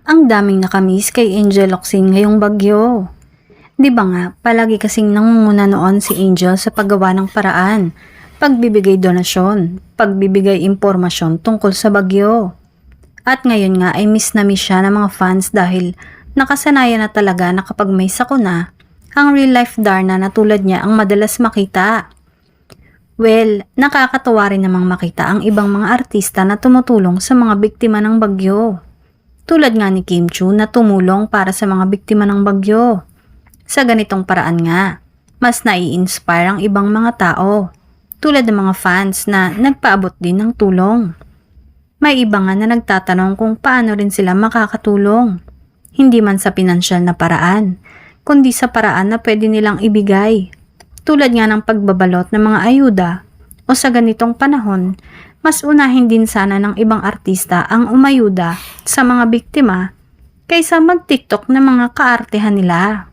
Ang daming nakamiss kay Angel Locsin ngayong bagyo. Di ba nga, palagi kasing nangunguna noon si Angel sa paggawa ng paraan, pagbibigay donasyon, pagbibigay impormasyon tungkol sa bagyo. At ngayon nga ay miss na miss siya ng mga fans dahil nakasanayan na talaga na kapag may sakuna, ang real life Darna na tulad niya ang madalas makita. Well, nakakatawa rin namang makita ang ibang mga artista na tumutulong sa mga biktima ng bagyo. Tulad nga ni Kim Chiu na tumulong para sa mga biktima ng bagyo. Sa ganitong paraan nga, mas nai-inspire ang ibang mga tao, tulad ng mga fans na nagpaabot din ng tulong. May iba nga na nagtatanong kung paano rin sila makakatulong, hindi man sa pinansyal na paraan, kundi sa paraan na pwede nilang ibigay. Tulad nga ng pagbabalot ng mga ayuda o sa ganitong panahon, mas unahin din sana ng ibang artista ang umayuda sa mga biktima kaysa mag-TikTok ng mga kaartehan nila.